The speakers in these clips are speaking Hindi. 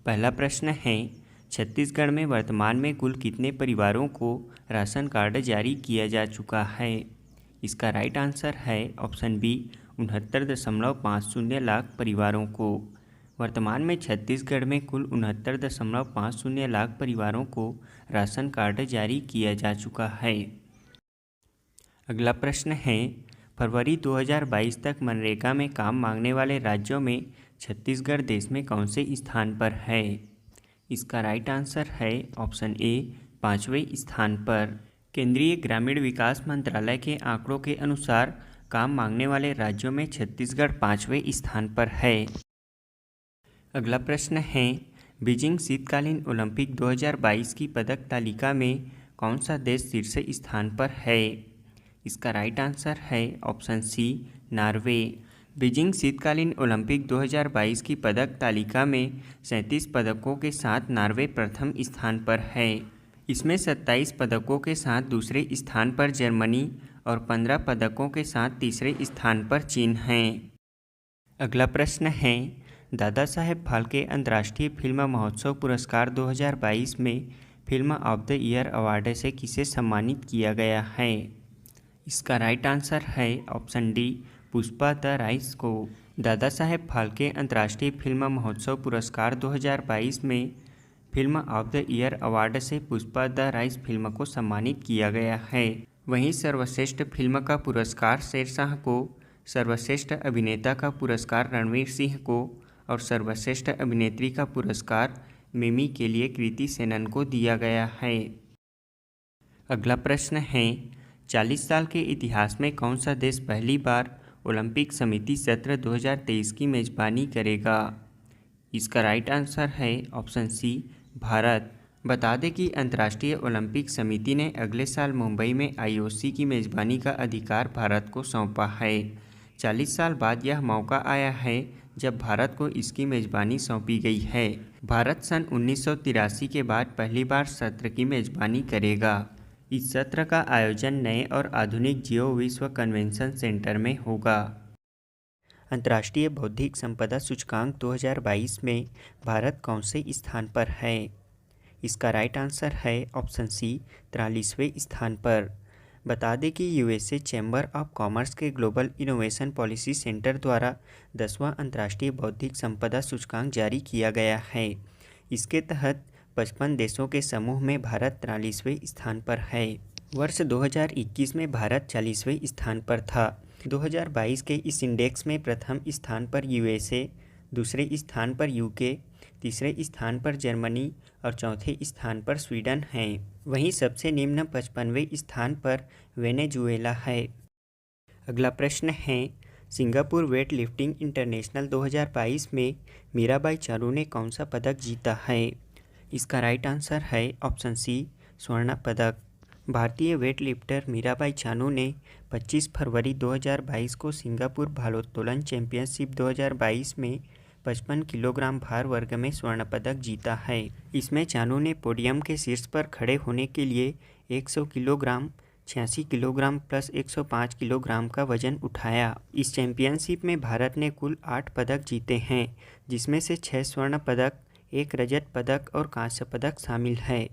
पहला प्रश्न है, छत्तीसगढ़ में वर्तमान में कुल कितने परिवारों को राशन कार्ड जारी किया जा चुका है? इसका राइट आंसर है ऑप्शन बी 69.50 लाख परिवारों को। वर्तमान में छत्तीसगढ़ में कुल 69.50 लाख परिवारों को राशन कार्ड जारी किया जा चुका है। अगला प्रश्न है, फरवरी 2022 तक मनरेगा में काम मांगने वाले राज्यों में छत्तीसगढ़ देश में कौन से स्थान पर है? इसका राइट आंसर है ऑप्शन ए 5वें स्थान पर। केंद्रीय ग्रामीण विकास मंत्रालय के आंकड़ों के अनुसार काम मांगने वाले राज्यों में छत्तीसगढ़ 5वें स्थान पर है। अगला प्रश्न है, बीजिंग शीतकालीन ओलंपिक 2022 की पदक तालिका में कौन सा देश शीर्ष स्थान पर है? इसका राइट आंसर है ऑप्शन सी नॉर्वे। बीजिंग शीतकालीन ओलंपिक 2022 की पदक तालिका में 37 पदकों के साथ नॉर्वे प्रथम स्थान पर है। इसमें 27 पदकों के साथ दूसरे स्थान पर जर्मनी और 15 पदकों के साथ तीसरे स्थान पर चीन है। अगला प्रश्न है, दादा साहेब फाल्के अंतर्राष्ट्रीय फिल्म महोत्सव पुरस्कार 2022 में film of the year award से किसे सम्मानित किया गया है? इसका राइट आंसर है option D Pushpa the rise को। दादा साहेब फाल्के अंतर्राष्ट्रीय फिल्म महोत्सव पुरस्कार 2022 में film of the year award से पुष्पा द राइज फिल्म को सम्मानित किया गया है। वहीं सर्वश्रेष्ठ फिल्म का पुरस्कार शेरशाह को, सर्वश्रेष्ठ अभिनेता का पुरस्कार रणवीर सिंह को और सर्वश्रेष्ठ अभिनेत्री का पुरस्कार मिमी के लिए कृति सेनन को दिया गया है। अगला प्रश्न है, 40 साल के इतिहास में कौन सा देश पहली बार ओलंपिक समिति सत्र 2023 की मेज़बानी करेगा? इसका राइट आंसर है ऑप्शन सी भारत। बता दें कि अंतर्राष्ट्रीय ओलंपिक समिति ने अगले साल मुंबई में आईओसी की मेज़बानी का अधिकार भारत को सौंपा है। 40 साल बाद यह मौका आया है जब भारत को इसकी मेज़बानी सौंपी गई है। भारत सन 1983 के बाद पहली बार सत्र की मेज़बानी करेगा। इस सत्र का आयोजन नए और आधुनिक जियो विश्व कन्वेंशन सेंटर में होगा। अंतर्राष्ट्रीय बौद्धिक संपदा सूचकांक 2022 में भारत कौन से स्थान पर है? इसका राइट आंसर है ऑप्शन सी 43वें स्थान पर। बता दें कि यूएसए चैम्बर ऑफ कॉमर्स के ग्लोबल इनोवेशन पॉलिसी सेंटर द्वारा 10वां अंतर्राष्ट्रीय बौद्धिक संपदा सूचकांक जारी किया गया है। इसके तहत 55 देशों के समूह में भारत 43वें स्थान पर है। वर्ष 2021 में भारत 40वें स्थान पर था। 2022 के इस इंडेक्स में प्रथम स्थान पर यूएसए, दूसरे स्थान पर यूके, तीसरे स्थान पर जर्मनी और चौथे स्थान पर स्वीडन हैं। वहीं सबसे निम्न 55वें स्थान पर वेनेजुएला है। अगला प्रश्न है, सिंगापुर वेट लिफ्टिंग इंटरनेशनल 2022 में मीराबाई चानू ने कौन सा पदक जीता है? इसका राइट आंसर है ऑप्शन सी स्वर्ण पदक। भारतीय वेट लिफ्टर मीराबाई चानू ने 25 फरवरी 2022 को सिंगापुर भारोत्तोलन चैंपियनशिप 2022 में 55 किलोग्राम भार वर्ग में स्वर्ण पदक जीता है। इसमें चानू ने पोडियम के शीर्ष पर खड़े होने के लिए 100 किलोग्राम, 86 किलोग्राम प्लस 105 किलोग्राम का वजन उठाया। इस चैंपियनशिप में भारत ने कुल 8 पदक जीते हैं, जिसमें से 6 स्वर्ण पदक, 1 रजत पदक और कांस्य पदक शामिल है।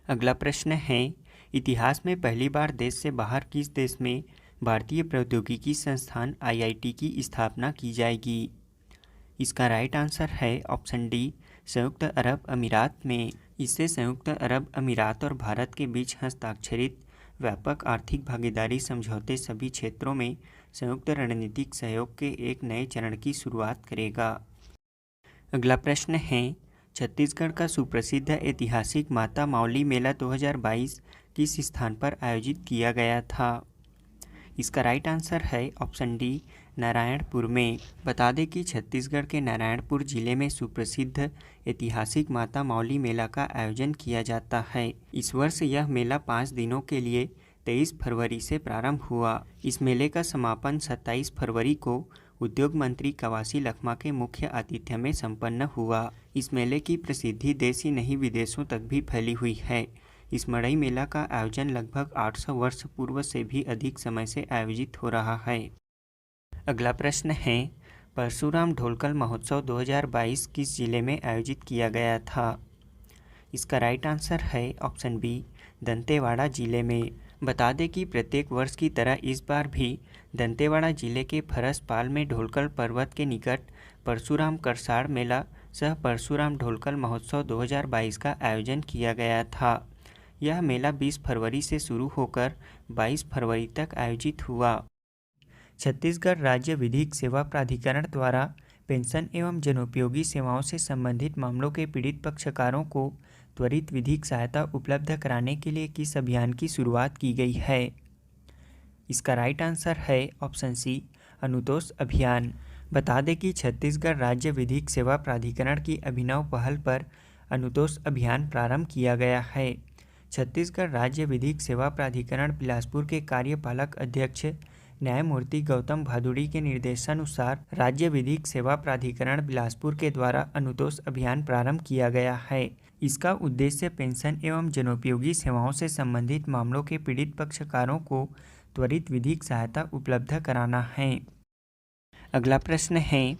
अगला प्रश्न है, इतिहास में पहली बार देश से बाहर किस देश में भारतीय प्रौद्योगिकी संस्थान आईआईटी की स्थापना की जाएगी? इसका राइट आंसर है ऑप्शन डी संयुक्त अरब अमीरात में। इससे संयुक्त अरब अमीरात और भारत के बीच हस्ताक्षरित व्यापक आर्थिक भागीदारी समझौते सभी क्षेत्रों में संयुक्त रणनीतिक सहयोग के एक नए चरण की शुरुआत करेगा। अगला प्रश्न है, छत्तीसगढ़ का सुप्रसिद्ध ऐतिहासिक माता मावली मेला 2022 किस स्थान पर आयोजित किया गया था? इसका राइट आंसर है ऑप्शन डी नारायणपुर में। बता दें कि छत्तीसगढ़ के नारायणपुर जिले में सुप्रसिद्ध ऐतिहासिक माता मावली मेला का आयोजन किया जाता है। इस वर्ष यह मेला 5 दिनों के लिए 23 फरवरी से प्रारंभ हुआ। इस मेले का समापन 27 फरवरी को उद्योग मंत्री कवासी लखमा के मुख्य आतिथ्य में संपन्न हुआ। इस मेले की प्रसिद्धि देश ही नहीं विदेशों तक भी फैली हुई है। इस मड़ई मेला का आयोजन लगभग 800 वर्ष पूर्व से भी अधिक समय से आयोजित हो रहा है। अगला प्रश्न है, परशुराम ढोलकल महोत्सव 2022 किस जिले में आयोजित किया गया था? इसका राइट आंसर है ऑप्शन बी, दंतेवाड़ा जिले में। बता दें कि प्रत्येक वर्ष की तरह इस बार भी दंतेवाड़ा जिले के फरसपाल में ढोलकल पर्वत के निकट परशुराम करसाड़ मेला सह परशुराम ढोलकल महोत्सव 2022 का आयोजन किया गया था। यह मेला 20 फरवरी से शुरू होकर 22 फरवरी तक आयोजित हुआ। छत्तीसगढ़ राज्य विधिक सेवा प्राधिकरण द्वारा पेंशन एवं जनोपयोगी सेवाओं से संबंधित मामलों के पीड़ित पक्षकारों को त्वरित विधिक सहायता उपलब्ध कराने के लिए किस अभियान की शुरुआत की गई है? इसका राइट आंसर है ऑप्शन सी, अनुतोष अभियान। बता दें कि छत्तीसगढ़ राज्य विधिक सेवा प्राधिकरण की अभिनव पहल पर अनुतोष अभियान प्रारंभ किया गया है। छत्तीसगढ़ राज्य विधिक सेवा प्राधिकरण बिलासपुर के कार्यपालक अध्यक्ष न्यायमूर्ति गौतम भादुड़ी के निर्देशानुसार राज्य विधिक सेवा प्राधिकरण बिलासपुर के द्वारा अनुतोष अभियान प्रारंभ किया गया है। इसका उद्देश्य पेंशन एवं जनोपयोगी सेवाओं से संबंधित मामलों के पीड़ित पक्षकारों को त्वरित विधिक सहायता उपलब्ध कराना है। अगला प्रश्न है,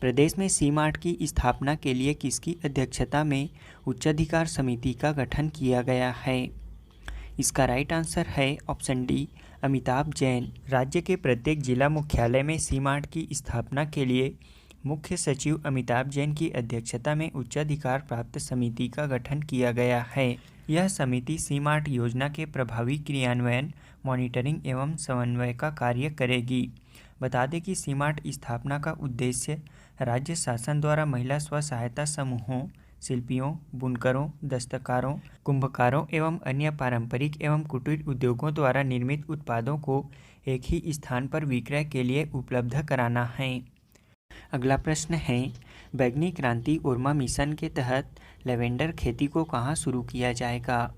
प्रदेश में सी मार्ट की स्थापना के लिए किसकी अध्यक्षता में उच्चाधिकार समिति का गठन किया गया है? इसका राइट आंसर है ऑप्शन डी, अमिताभ जैन। राज्य के प्रत्येक जिला मुख्यालय में सी मार्ट की स्थापना के लिए मुख्य सचिव अमिताभ जैन की अध्यक्षता में उच्चाधिकार प्राप्त समिति का गठन किया गया है। यह समिति सी मार्ट योजना के प्रभावी क्रियान्वयन, मॉनिटरिंग एवं समन्वय का कार्य करेगी। बता दें कि सी मार्ट स्थापना का उद्देश्य राज्य शासन द्वारा महिला स्व सहायता समूहों, शिल्पियों, बुनकरों, दस्तकारों, कुंभकारों एवं अन्य पारंपरिक एवं कुटीर उद्योगों द्वारा निर्मित उत्पादों को एक ही स्थान पर विक्रय के लिए उपलब्ध कराना है। अगला प्रश्न है, बैगनी क्रांति उर्मा मिशन के तहत लेवेंडर खेती को कहाँ शुरू किया जाएगा?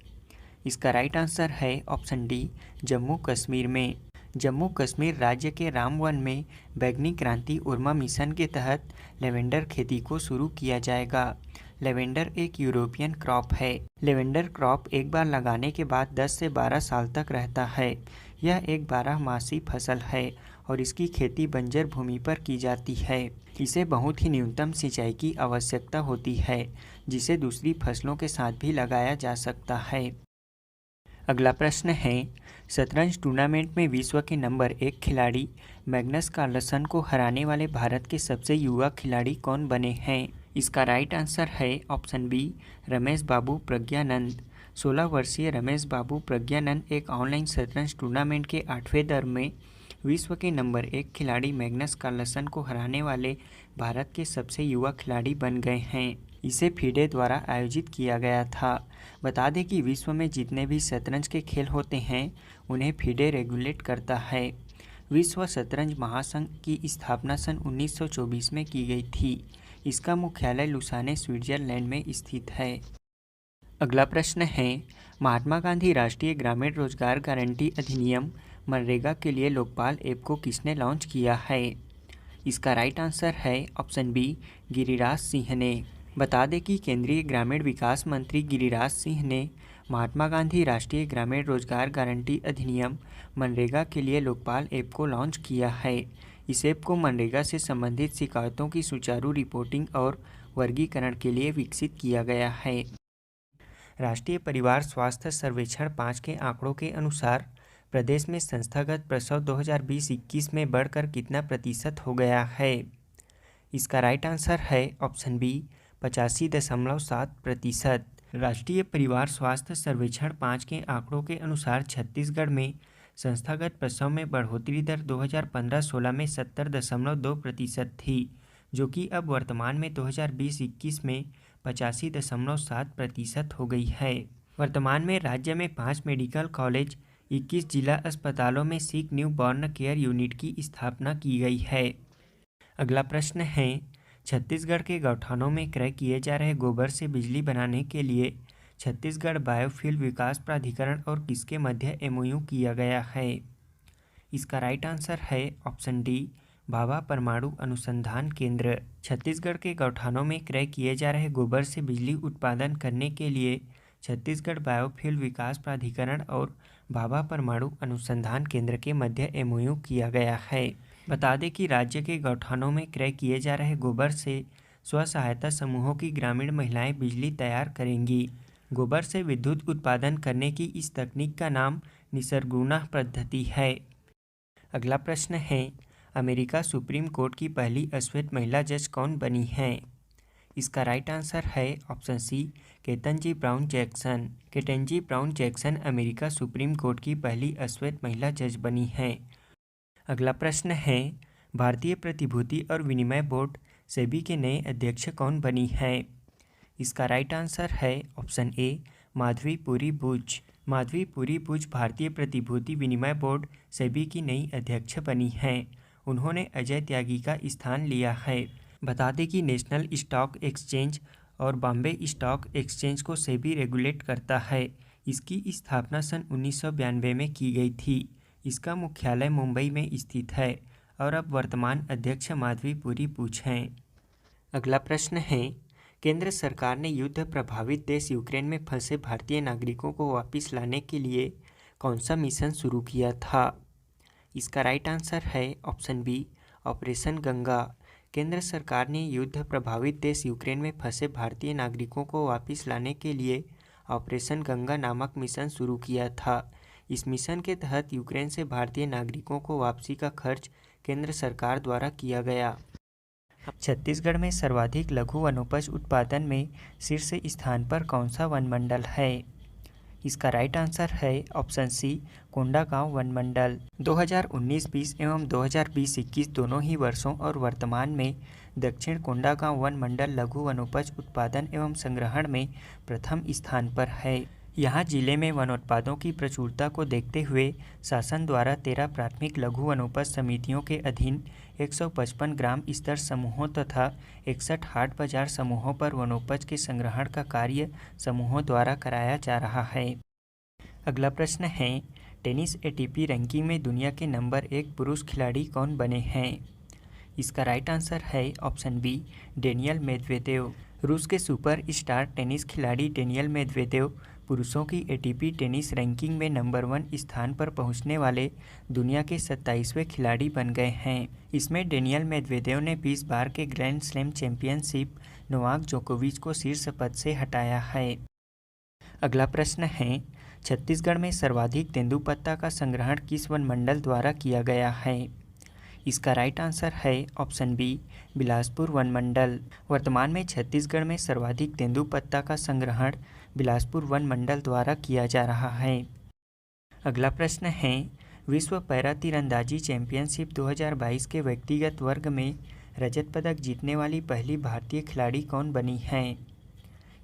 इसका राइट आंसर है ऑप्शन डी, जम्मू कश्मीर में। जम्मू कश्मीर राज्य के रामवन में बैगनी क्रांति उर्मा मिशन के तहत लेवेंडर खेती को शुरू किया जाएगा। लेवेंडर एक यूरोपियन क्रॉप है। लेवेंडर क्रॉप एक बार लगाने के बाद 10 से 12 साल तक रहता है। यह एक 12 मासी फसल है और इसकी खेती बंजर भूमि पर की जाती है। इसे बहुत ही न्यूनतम सिंचाई की आवश्यकता होती है, जिसे दूसरी फसलों के साथ भी लगाया जा सकता है। अगला प्रश्न है, शतरंज टूर्नामेंट में विश्व के नंबर 1 खिलाड़ी मैग्नस कार्लसन को हराने वाले भारत के सबसे युवा खिलाड़ी कौन बने हैं? इसका राइट आंसर है ऑप्शन बी, रमेश बाबू प्रज्ञानंद। 16 वर्षीय रमेश बाबू प्रज्ञानंद एक ऑनलाइन शतरंज टूर्नामेंट के 8वें दौर में विश्व के नंबर 1 खिलाड़ी मैग्नस कार्लसन को हराने वाले भारत के सबसे युवा खिलाड़ी बन गए हैं। इसे फीडे द्वारा आयोजित किया गया था। बता दें कि विश्व में जितने भी शतरंज के खेल होते हैं उन्हें फीडे रेगुलेट करता है। विश्व शतरंज महासंघ की स्थापना सन 1924 में की गई थी। इसका मुख्यालय लुसाने स्विट्जरलैंड में स्थित है। अगला प्रश्न है, महात्मा गांधी राष्ट्रीय ग्रामीण रोजगार गारंटी अधिनियम मनरेगा के लिए लोकपाल ऐप को किसने लॉन्च किया है? इसका राइट आंसर है ऑप्शन बी, गिरिराज सिंह ने। बता दें कि केंद्रीय ग्रामीण विकास मंत्री गिरिराज सिंह ने महात्मा गांधी राष्ट्रीय ग्रामीण रोजगार गारंटी अधिनियम मनरेगा के लिए लोकपाल ऐप को लॉन्च किया है। इस ऐप को मनरेगा से संबंधित शिकायतों की सुचारू रिपोर्टिंग और वर्गीकरण के लिए विकसित किया गया है। राष्ट्रीय परिवार स्वास्थ्य सर्वेक्षण 5 के आंकड़ों के अनुसार प्रदेश में संस्थागत प्रसव 2020-21 में बढ़कर कितना प्रतिशत हो गया है? इसका राइट आंसर है ऑप्शन बी, 85.7%। राष्ट्रीय परिवार स्वास्थ्य सर्वेक्षण 5 के आंकड़ों के अनुसार छत्तीसगढ़ में संस्थागत प्रसव में बढ़ोतरी दर 2015-16 में 70.2% थी, जो कि अब वर्तमान में 2020-21 में 85.7% हो गई है। वर्तमान में राज्य में 5 मेडिकल कॉलेज, 21 जिला अस्पतालों में सिक न्यू बॉर्न केयर यूनिट की स्थापना की गई है। अगला प्रश्न है, छत्तीसगढ़ के गौठानों में क्रय किए जा रहे गोबर से बिजली बनाने के लिए छत्तीसगढ़ बायोफ्यूल विकास प्राधिकरण और किसके मध्य एमओयू किया गया है? इसका राइट आंसर है ऑप्शन डी, भाभा परमाणु अनुसंधान केंद्र। छत्तीसगढ़ के गौठानों में क्रय किए जा रहे गोबर से बिजली उत्पादन करने के लिए छत्तीसगढ़ बायोफ्यूल विकास प्राधिकरण और भाभा परमाणु अनुसंधान केंद्र के मध्य एमओयू किया गया है। बता दें कि राज्य के गौठानों में क्रय किए जा रहे गोबर से स्व सहायता समूहों की ग्रामीण महिलाएं बिजली तैयार करेंगी। गोबर से विद्युत उत्पादन करने की इस तकनीक का नाम निसर्गुणा पद्धति है। अगला प्रश्न है, अमेरिका सुप्रीम कोर्ट की पहली अश्वेत महिला जज कौन बनी है? इसका राइट आंसर है option C, Ketanji Brown Jackson. Ketanji Brown Jackson America supreme court की पहली अश्वेत महिला जज बनी है। अगला प्रश्न है, भारतीय प्रतिभूति और विनिमय बोर्ड सेबी के नए अध्यक्ष कौन बनी है? इसका राइट आंसर है ऑप्शन ए, माधवी पुरी बुच। माधवी पुरी बुच भारतीय प्रतिभूति विनिमय बोर्ड सेबी की नई अध्यक्ष बनी हैं। उन्होंने अजय त्यागी का स्थान लिया है। बता दें कि नेशनल स्टॉक एक्सचेंज और बॉम्बे स्टॉक एक्सचेंज को सेबी रेगुलेट करता है। इसकी स्थापना सन 1992 में की गई थी। इसका मुख्यालय मुंबई में स्थित है और अब वर्तमान अध्यक्ष माधवी पुरी बुच हैं। अगला प्रश्न है, केंद्र सरकार ने युद्ध प्रभावित देश यूक्रेन में फंसे भारतीय नागरिकों को वापस लाने के लिए कौन सा मिशन शुरू किया था? इसका राइट आंसर है ऑप्शन बी, ऑपरेशन गंगा। केंद्र सरकार ने युद्ध प्रभावित देश यूक्रेन में फंसे भारतीय नागरिकों को वापस लाने के लिए ऑपरेशन गंगा नामक मिशन शुरू किया था। इस मिशन के तहत यूक्रेन से भारतीय नागरिकों को वापसी का खर्च केंद्र सरकार द्वारा किया गया। छत्तीसगढ़ में सर्वाधिक लघु वनोपज उत्पादन में शीर्ष स्थान पर कौन सा वनमंडल है? इसका राइट आंसर है ऑप्शन सी, कोंडागांव वनमंडल। 2019-20 एवं 2020-21 दोनों ही वर्षों और वर्तमान में दक्षिण कोंडागांव वनमंडल लघु वनोपज उत्पादन एवं संग्रहण में प्रथम स्थान पर है। यहाँ जिले में वनोत्पादों की प्रचुरता को देखते हुए शासन द्वारा 13 प्राथमिक लघु वनोपज समितियों के अधीन 155 ग्राम स्तर समूहों तथा 61 हाट बाजार समूहों पर वनोपज के संग्रहण का कार्य समूहों द्वारा कराया जा रहा है। अगला प्रश्न है, टेनिस एटीपी रैंकिंग में दुनिया के नंबर 1 पुरुष खिलाड़ी कौन बने हैं? इसका राइट आंसर है ऑप्शन बी, डेनियल मेदवेदेव। रूस के सुपर स्टार टेनिस खिलाड़ी डेनियल मेदवेदेव पुरुषों की एटीपी टेनिस रैंकिंग में नंबर 1 स्थान पर पहुंचने वाले दुनिया के 27वें खिलाड़ी बन गए हैं। इसमें डेनियल मेदवेदेव ने 20 बार के ग्रैंड स्लैम चैंपियनशिप नोवाक जोकोविच को शीर्ष पद से हटाया है। अगला प्रश्न है, छत्तीसगढ़ में सर्वाधिक तेंदुपत्ता का संग्रहण किस वनमंडल द्वारा किया गया है? इसका राइट आंसर है ऑप्शन बी, बिलासपुर वनमंडल। वर्तमान में छत्तीसगढ़ में सर्वाधिक तेंदुपत्ता का संग्रहण बिलासपुर वनमंडल द्वारा किया जा रहा है। अगला प्रश्न है, विश्व पैरा तीरंदाजी चैंपियनशिप 2022 के व्यक्तिगत वर्ग में रजत पदक जीतने वाली पहली भारतीय खिलाड़ी कौन बनी है?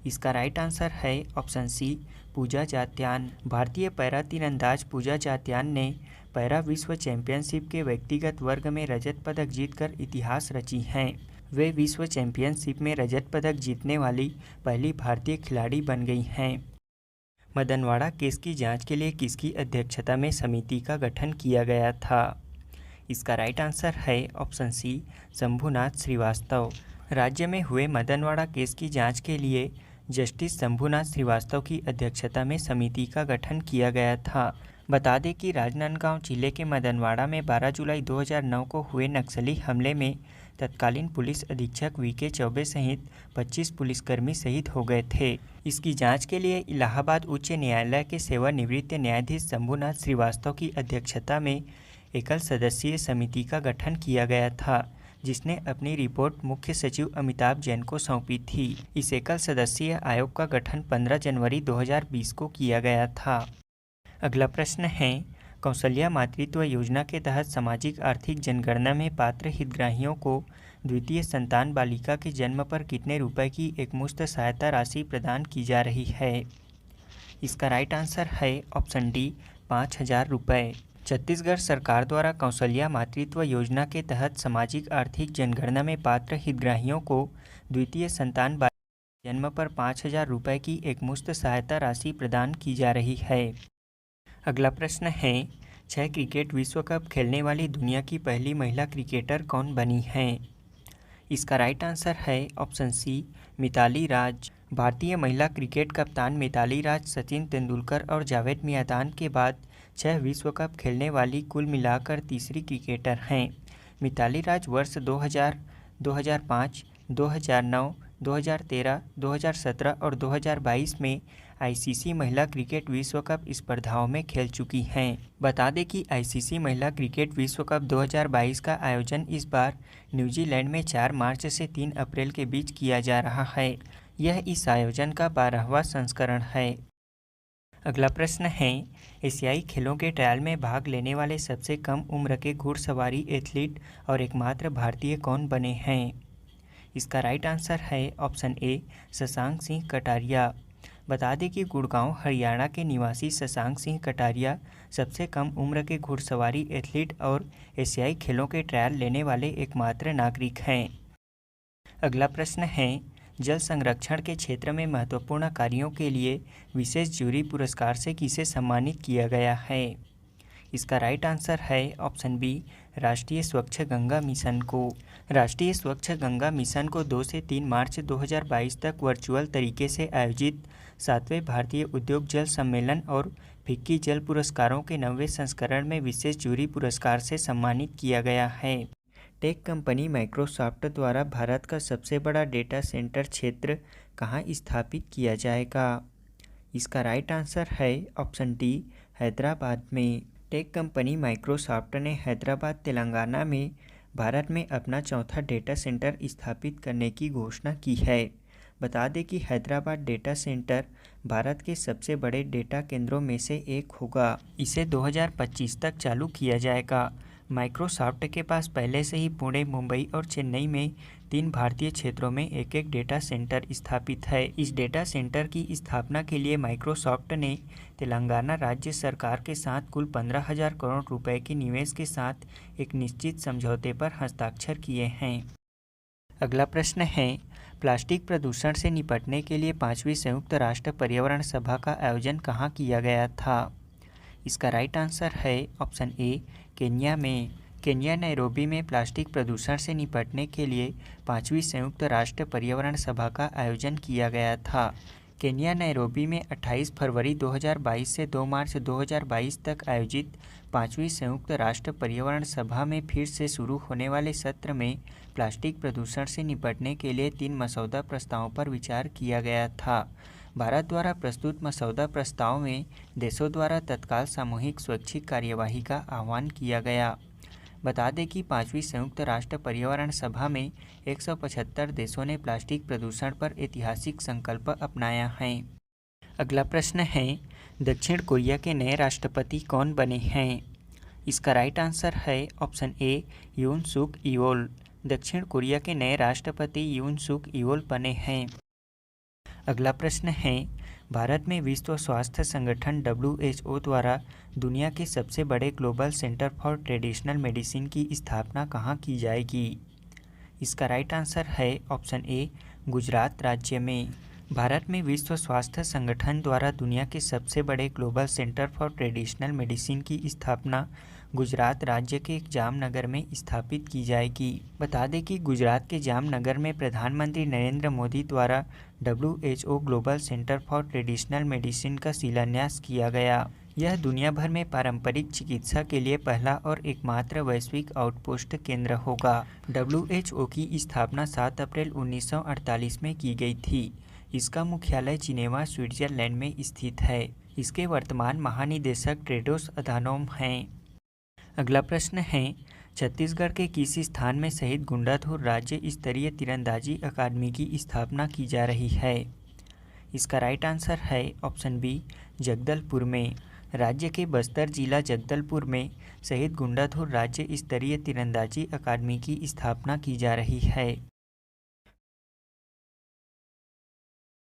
इसका राइट आंसर है ऑप्शन सी, पूजा जात्यान। भारतीय पैरा तीरंदाज पूजा जात्यान ने पैरा विश्व चैंपियनशिप के व्यक्तिगत वर्ग में रजत पदक जीतकर इतिहास रची हैं। वे विश्व चैंपियनशिप में रजत पदक जीतने वाली पहली भारतीय खिलाड़ी बन गई हैं। मदनवाड़ा केस की जांच के लिए किसकी अध्यक्षता में समिति का गठन किया गया था? इसका राइट आंसर है ऑप्शन सी, शंभुनाथ श्रीवास्तव। राज्य में हुए मदनवाड़ा केस की जांच के लिए जस्टिस शंभुनाथ श्रीवास्तव की अध्यक्षता में समिति का गठन किया गया था। बता दें कि राजनांदगांव जिले के मदनवाड़ा में 12 जुलाई 2009 को हुए नक्सली हमले में तत्कालीन पुलिस अधीक्षक वीके चौबे सहित 25 पुलिसकर्मी शहीद हो गए थे। इसकी जांच के लिए इलाहाबाद उच्च न्यायालय के सेवानिवृत्त न्यायाधीश शंभुनाथ श्रीवास्तव की अध्यक्षता में एकल सदस्यीय समिति का गठन किया गया था, जिसने अपनी रिपोर्ट मुख्य सचिव अमिताभ जैन को सौंपी थी। इस एकल सदस्यीय आयोग का गठन 15 जनवरी 2020 को किया गया था। अगला प्रश्न है, कौशल्या मातृत्व योजना के तहत सामाजिक आर्थिक जनगणना में पात्र हितग्राहियों को द्वितीय संतान बालिका के जन्म पर कितने रुपए की एकमुश्त सहायता राशि प्रदान की जा रही है? इसका राइट आंसर है ऑप्शन डी, 5,000 रुपये। छत्तीसगढ़ सरकार द्वारा कौशल्या मातृत्व योजना के तहत सामाजिक आर्थिक जनगणना में पात्र हितग्राहियों को द्वितीय संतान बालिका के जन्म पर 5,000 रुपये की एकमुश्त सहायता राशि प्रदान की जा रही है। अगला प्रश्न है, 6 क्रिकेट विश्व कप खेलने वाली दुनिया की पहली महिला क्रिकेटर कौन बनी हैं? इसका राइट आंसर है ऑप्शन सी, मिताली राज। भारतीय महिला क्रिकेट कप्तान मिताली राज सचिन तेंदुलकर और जावेद मियांदाद के बाद 6 विश्व कप खेलने वाली कुल मिलाकर तीसरी क्रिकेटर हैं। मिताली राज वर्ष 2000, 2005, 2009, 2013, 2017 और 2022 में आईसीसी महिला क्रिकेट विश्व कप स्पर्धाओं में खेल चुकी हैं। बता दें कि आईसीसी महिला क्रिकेट विश्व कप 2022 का आयोजन इस बार न्यूजीलैंड में 4 मार्च से 3 अप्रैल के बीच किया जा रहा है। यह इस आयोजन का 12वां संस्करण है। अगला प्रश्न है, एशियाई खेलों के ट्रायल में भाग लेने वाले सबसे कम उम्र के घुड़सवारी एथलीट और एकमात्र भारतीय कौन बने हैं? इसका राइट आंसर है ऑप्शन ए, शशांक सिंह कटारिया। बता दें कि गुड़गांव हरियाणा के निवासी शशांक सिंह कटारिया सबसे कम उम्र के घुड़सवारी एथलीट और एशियाई खेलों के ट्रायल लेने वाले एकमात्र नागरिक हैं। अगला प्रश्न है, जल संरक्षण के क्षेत्र में महत्वपूर्ण कार्यों के लिए विशेष जूरी पुरस्कार से किसे सम्मानित किया गया है? इसका राइट आंसर है ऑप्शन बी, राष्ट्रीय स्वच्छ गंगा मिशन को। राष्ट्रीय स्वच्छ गंगा मिशन को 2 से 3 मार्च 2022 तक वर्चुअल तरीके से आयोजित 7वें भारतीय उद्योग जल सम्मेलन और फिक्की जल पुरस्कारों के 9वें संस्करण में विशेष जूरी पुरस्कार से सम्मानित किया गया है। टेक कंपनी माइक्रोसॉफ्ट द्वारा भारत का सबसे बड़ा डेटा सेंटर क्षेत्र कहाँ स्थापित किया जाएगा? इसका राइट आंसर है ऑप्शन डी, हैदराबाद में। टेक कंपनी माइक्रोसॉफ्ट ने हैदराबाद तेलंगाना में भारत में अपना चौथा डेटा सेंटर स्थापित करने की घोषणा की है। बता दें कि हैदराबाद डेटा सेंटर भारत के सबसे बड़े डेटा केंद्रों में से एक होगा। इसे 2025 तक चालू किया जाएगा। माइक्रोसॉफ्ट के पास पहले से ही पुणे, मुंबई और चेन्नई में 3 भारतीय क्षेत्रों में एक डेटा सेंटर स्थापित है। इस डेटा सेंटर की स्थापना के लिए माइक्रोसॉफ्ट ने तेलंगाना राज्य सरकार के साथ कुल 15,000 करोड़ रुपए के निवेश के साथ एक निश्चित समझौते पर हस्ताक्षर किए हैं। अगला प्रश्न है, प्लास्टिक प्रदूषण से निपटने के लिए 5वीं संयुक्त राष्ट्र पर्यावरण सभा का आयोजन कहाँ किया गया था? इसका राइट आंसर है ऑप्शन ए, केन्या में। केन्या नैरोबी में प्लास्टिक प्रदूषण से निपटने के लिए 5वीं संयुक्त राष्ट्र पर्यावरण सभा का आयोजन किया गया था। केन्या नैरोबी में 28 फरवरी 2022 से 2 मार्च 2022 तक आयोजित 5वीं संयुक्त राष्ट्र पर्यावरण सभा में फिर से शुरू होने वाले सत्र में प्लास्टिक प्रदूषण से निपटने के लिए 3 मसौदा प्रस्तावों पर विचार किया गया था। भारत द्वारा प्रस्तुत मसौदा प्रस्ताव में देशों द्वारा तत्काल सामूहिक स्वैच्छिक कार्यवाही का आह्वान किया गया। बता दें कि 5वीं संयुक्त राष्ट्र पर्यावरण सभा में 175 देशों ने प्लास्टिक प्रदूषण पर ऐतिहासिक संकल्प अपनाया है। अगला प्रश्न है, दक्षिण कोरिया के नए राष्ट्रपति कौन बने हैं? इसका राइट आंसर है ऑप्शन ए, यून सुक ईओल। दक्षिण कोरिया के नए राष्ट्रपति यून सुक ईओल बने हैं। अगला प्रश्न है, भारत में विश्व स्वास्थ्य संगठन WHO द्वारा दुनिया के सबसे बड़े global centre for traditional medicine की स्थापना कहाँ की जाएगी? इसका राइट आंसर है ऑप्शन ए, गुजरात राज्य में। भारत में विश्व स्वास्थ्य संगठन द्वारा दुनिया के सबसे बड़े global centre for traditional medicine की स्थापना गुजरात राज्य के जामनगर में स्थापित की जाएगी। बता दें कि गुजरात के जामनगर में प्रधानमंत्री नरेंद्र मोदी द्वारा WHO global centre for traditional medicine का शिलान्यास किया गया। यह दुनिया भर में पारंपरिक चिकित्सा के लिए पहला और एकमात्र वैश्विक आउटपोस्ट केंद्र होगा। WHO की स्थापना 7 अप्रैल 1948 में की गई थी। इसका मुख्यालय जिनेवा, स्विट्जरलैंड में स्थित है। इसके वर्तमान महानिदेशक टेड्रोस अधानोम हैं। अगला प्रश्न है, छत्तीसगढ़ के किस स्थान में शहीद गुंडाधुर राज्य स्तरीय तीरंदाजी अकादमी की स्थापना की जा रही है? इसका राइट आंसर है ऑप्शन बी, जगदलपुर में। राज्य के बस्तर जिला जगदलपुर में शहीद गुंडाधुर राज्य स्तरीय तीरंदाजी अकादमी की स्थापना की जा रही है।